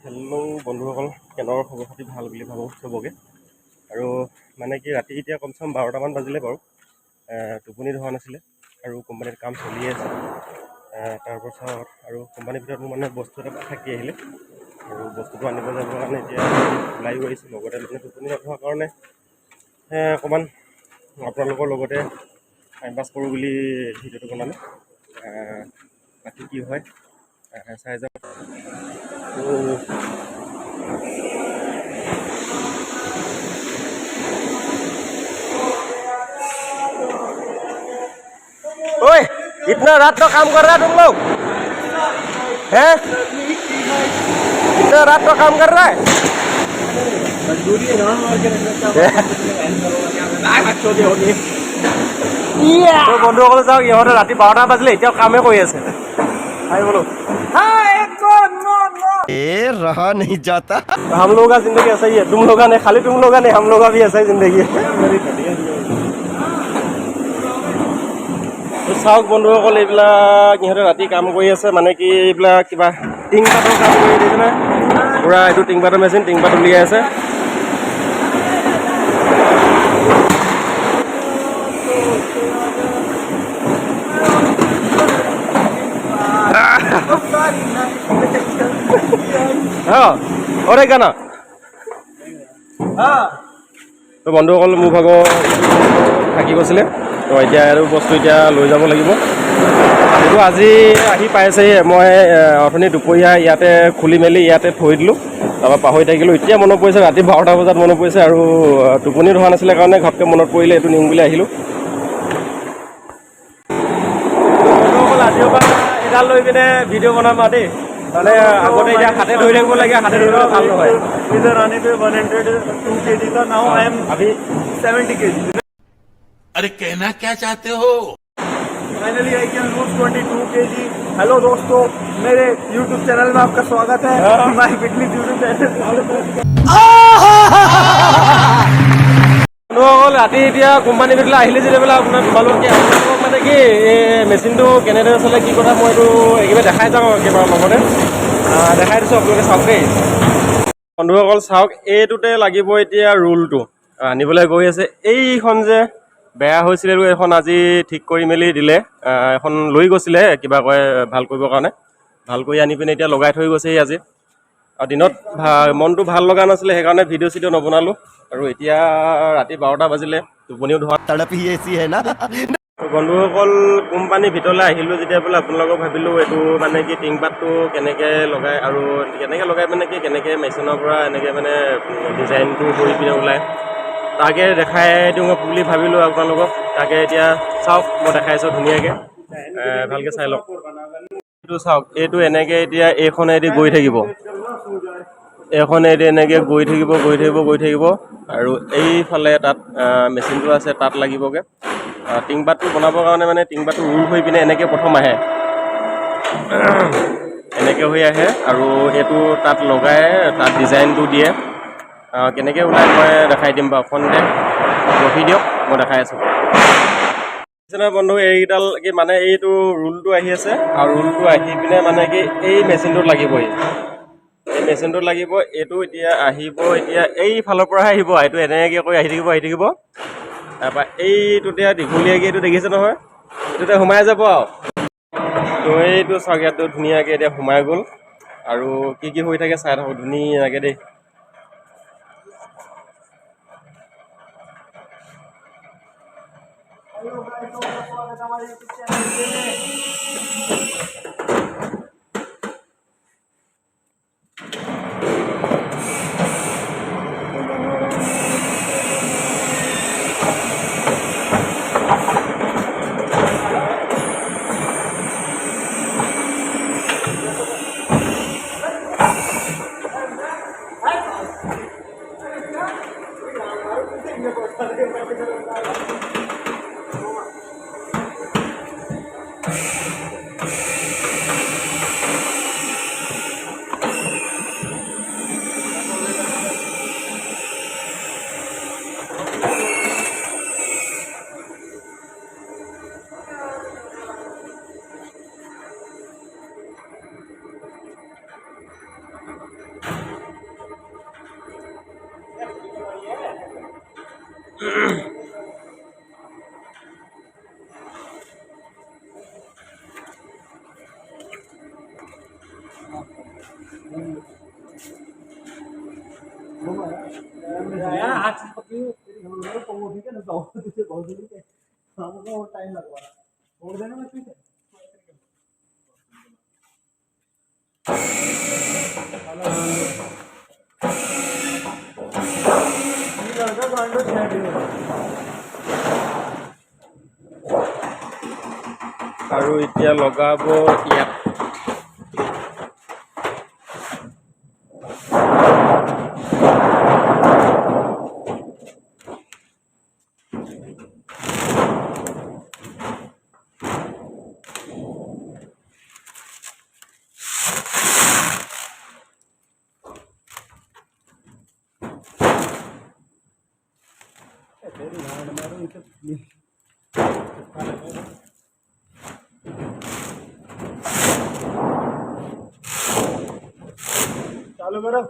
Hello' বন্ধুসকল, কেনৰ খবৰ খাতি ভাল বুলি ভাবোঁ চবকে। আৰু মানে কি ৰাতি এতিয়া কমচে কম 12টামান বাজিলে বাৰু। টোপনি ধৰা নাছিলে আৰু কোম্পানীত কাম চলিয়ে আছে। তাৰপাছত আৰু কোম্পানীৰ ভিতৰত মোৰ মানে বস্তু এটা থাকি আহিলে আৰু বস্তুটো আনিব যাবৰ কাৰণে এতিয়া ওলাই গৈ আহিছোঁ। লগতে মানে টোপনি নথকাৰ কাৰণে অকণমান আপোনালোকৰ লগতে টাইম পাছ কৰোঁ বুলি ভিডিঅ'টো বনালোঁ। বাকী কি হয় চাই যাওক। ओए इतना रात का काम कर रहा है तुम लोग हैं? इतना रात का काम कर रहा है? तो বন্ধুসকল চাওক, ইহঁতে ৰাতি 12টা বাজিলে এতিয়াও কামেই কৰি আছে। हाय बोलो। ए रहा नहीं जाता। हम लोगों का जिंदगी ऐसा ही है, तुम लोग का नहीं, खाली तुम लोग का नहीं, हम लोग का भी ऐसा ही जिंदगी है। চাওক বন্ধুসকল, এইবিলাক ইহঁতে ৰাতি কাম কৰি আছে। মানে কি এইবিলাক কিবা টিংপাতৰ কাম কৰি দিছে, পুৰা এইটো টিংপাতৰ মেচিন, টিংপাত উলিয়াই আছে। অৰে গানা তো বন্ধুসকল, মোৰ ভাগৰ থাকি গৈছিলে, তো এতিয়া আৰু বস্তু এতিয়া লৈ যাব লাগিব। এইটো আজি আহি পাইছেহি। মই অথনি দুপৰীয়া ইয়াতে খুলি মেলি ইয়াতে থৈ দিলোঁ, তাৰপৰা পাহৰি থাকিলোঁ। এতিয়া মনত পৰিছে, ৰাতি 12টা বজাত মনত পৰিছে আৰু টোপনি ধৰা নাছিলে কাৰণে ঘপকৈ মনত পৰিলে এইটো নিম বুলি আহিলোঁ। বন্ধুসকল, আজিৰ পৰা এডাল লৈ পিনে ভিডিঅ' বনাম আৰু দেই। মানে আগতে এতিয়া হাতে ধৰি থাকিব লাগে, হাতে ধৰিবলৈ ভাল নহয়। इधर आने पे 102 kg था, नाउ आई एम अभी 70 kg। अरे कहना क्या चाहते हो? Finally I can lose 22 kg। Hello दोस्तों, मेरे YouTube चैनल में आपका स्वागत है। My fitness YouTube channel. বন্ধুসকল, ৰাতি এতিয়া কোম্পানীৰ ভিতৰলৈ আহিলে যেতিয়া বোলে তোমালোকে মানে কি এই মেচিনটো কেনেদৰে চলে কি কথা মই এইটো একেবাৰে দেখাই যাওঁ একেবাৰে লগতে দেখাই দিছোঁ। আপোনালোকে চাওক দেই। বন্ধুসকল চাওক, এইটোতে লাগিব এতিয়া ৰুলটো আনিবলৈ গৈ আছে। এইখন যে বেয়া হৈছিলে, এইখন আজি ঠিক কৰি মেলি দিলে। এখন লৈ গৈছিলে কিবা কয় ভাল কৰিবৰ কাৰণে, ভাল কৰি আনি পিনে এতিয়া লগাই থৈ গৈছে আজি। আৰু দিনত মনটো ভাল লগা নাছিলে, সেইকাৰণে ভিডিঅ' চিডিঅ' নবনালোঁ। আৰু এতিয়া ৰাতি 12টা বাজিলে, টোপনিও ধৰা। तड़प ही ऐसी है ना। বন্ধুসকল, কোম্পানীৰ ভিতৰলৈ আহিলোঁ যেতিয়া বোলে আপোনালোকক ভাবিলোঁ এইটো মানে কি টিংপাতটো কেনেকৈ লগায় আৰু কেনেকৈ লগাই মানে কি কেনেকৈ মেচিনৰ পৰা এনেকৈ মানে ডিজাইনটো কৰি পিনে ওলায়, তাকে দেখাই দিওঁ বুলি ভাবিলোঁ আপোনালোকক। তাকে এতিয়া চাওক, মই দেখাইছোঁ ধুনীয়াকৈ, ভালকৈ চাই লওক। এইটো চাওক, এইটো এনেকৈ এতিয়া এইখনেদি গৈ থাকিব, এইখনেদি এনেকৈ গৈ থাকিব গৈ থাকিব গৈ থাকিব আৰু এইফালে তাত মেচিনটো আছে, তাত লাগিবগৈ। টিংপাতটো বনাবৰ কাৰণে মানে টিংপাতটো ৰুল হৈ পিনে এনেকৈ প্ৰথম আহে, এনেকৈ হৈ আহে আৰু এইটো তাত লগাই তাত ডিজাইনটো দিয়ে। কেনেকৈ ওলাই মই দেখাই দিম বাৰু, অকণতে ৰখি দিয়ক, মই দেখাই আছোঁ। বন্ধু এইকেইডাল কি মানে এইটো ৰুলটো আহি আছে আৰু ৰুলটো আহি পিনে মানে কি এই মেচিনটোত লাগিবহি, এই মেচিনটোত লাগিব। এইটো এতিয়া আহিব, এতিয়া এইফালৰ পৰাহে আহিব, এইটো এনেকৈ কৰি আহি থাকিব। তাৰপৰা এইটোতে দীঘলীয়াকৈ এইটো দেখিছে নহয়, এইটোতে সোমাই যাব আৰু। তো এইটো চাওক, ইয়াতো ধুনীয়াকৈ এতিয়া সোমাই গ'ল আৰু কি কি হৈ থাকে চাই থাকোঁ ধুনীয়াকৈ দেই। टाइम लगवा छोड़ देना मैं ठीक है लड़का गांडो আৰু এতিয়া লগাব ইয়াত चालू करो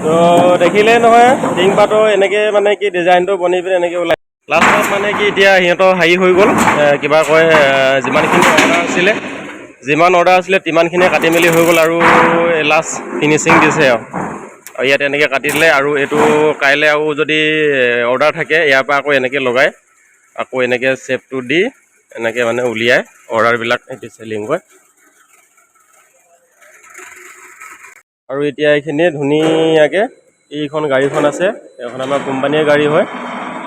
তো দেখিলে নহয় টিংপাতৰ এনেকৈ মানে কি ডিজাইনটো বনি পিনে এনেকৈ ওলাই লাষ্টত মানে কি এতিয়া সিহঁতৰ হেৰি হৈ গ'ল কিবা কয় যিমানখিনি অৰ্ডাৰ আছিলে তিমানখিনিয়ে কাটি মেলি হৈ গ'ল আৰু লাষ্ট ফিনিচিং দিছে আৰু ইয়াত এনেকৈ কাটি দিলে আৰু এইটো কাইলৈ আৰু যদি অৰ্ডাৰ থাকে ইয়াৰ পৰা আকৌ এনেকৈ লগাই আকৌ এনেকৈ শ্বেপটো দি এনেকৈ মানে উলিয়াই অৰ্ডাৰবিলাক এইটো চেলিং কৰে আৰু এতিয়া এইখিনিয়ে ধুনীয়াকৈ এইখন গাড়ীখন আছে এইখন আমাৰ কোম্পানীৰ গাড়ী হয়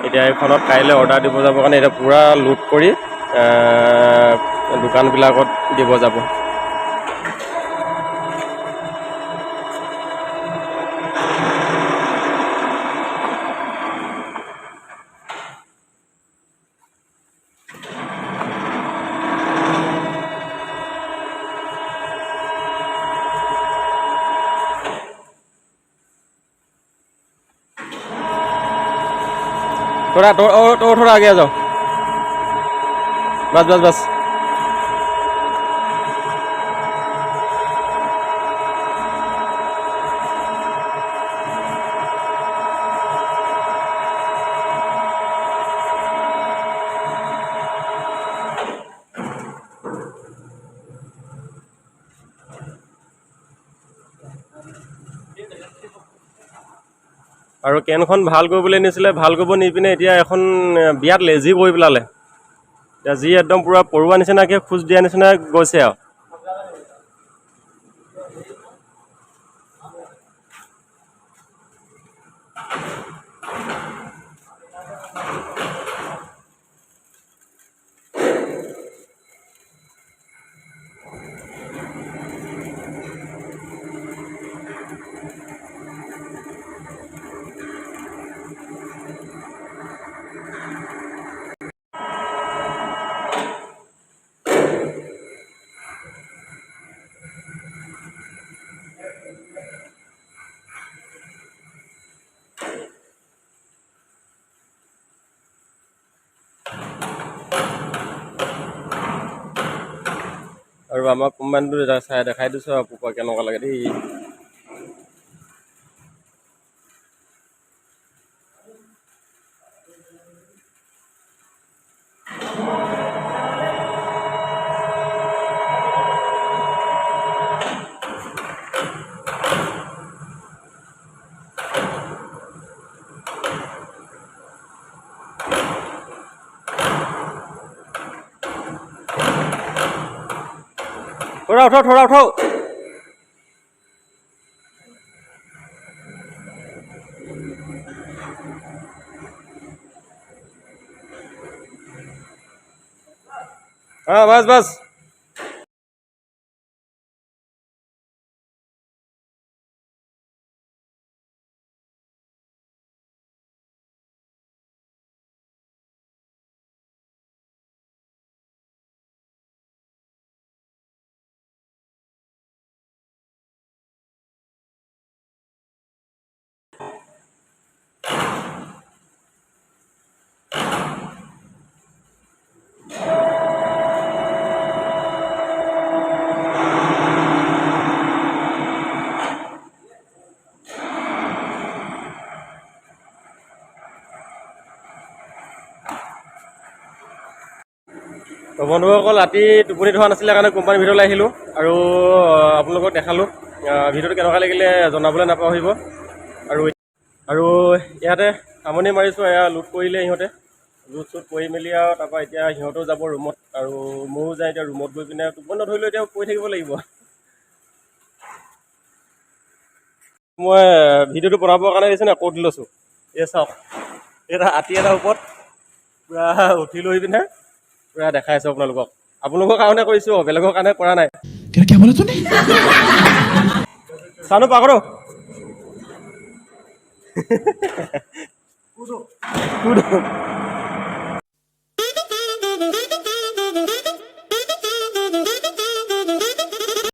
এতিয়া এইখনত কাইলৈ অৰ্ডাৰ দিব যাবৰ কাৰণে এতিয়া পূৰা লোড কৰি দোকানবিলাকত দিব যাব थोड़ा आगे आ जाओ बस बस बस আৰু কেনখন ভাল কৰিবলৈ নিছিলে ভাল কৰিব নি পিনে এতিয়া এখন বিয়াত লেজি কৰি পেলালে এতিয়া যি একদম পূৰা পৰুৱা নিচিনাকৈ খোজ দিয়া নিচিনা গৈছে আৰু আৰু আমাক কোম্পানীটো দেখাই দিছোঁ আৰু পোপা কেনেকুৱা লাগে দেই। थोड़ा उठाओ हाँ बस তো বন্ধুসকল ৰাতি টোপনি ধৰা নাছিলে কাৰণে কোম্পানীৰ ভিতৰলৈ আহিলোঁ আৰু আপোনালোকক দেখালোঁ। ভিডিঅ'টো কেনেকুৱা লাগিলে জনাবলৈ নাপাহৰিব। আৰু ইয়াতে আমনি মাৰিছোঁ, এয়া লোড কৰিলে সিহঁতে, লোড চুট কৰি মেলি আৰু তাৰপৰা এতিয়া সিহঁতেও যাব ৰুমত আৰু ময়ো যাই এতিয়া ৰুমত গৈ পিনে টোপনি নধৰিলেও এতিয়া কৈ থাকিব লাগিব। মই ভিডিঅ'টো বনাবৰ কাৰণে দিছোঁ নাই ক'ত লৈছোঁ, এই চাওক এটা হাতী এটা ওপৰত পূৰা উঠি লৈ পিনে পূৰা দেখাই আছোঁ আপোনালোকৰ কাৰণে কৰিছোঁ, বেলেগৰ কাৰণে কৰা নাই। চানো পাকৰো কূদো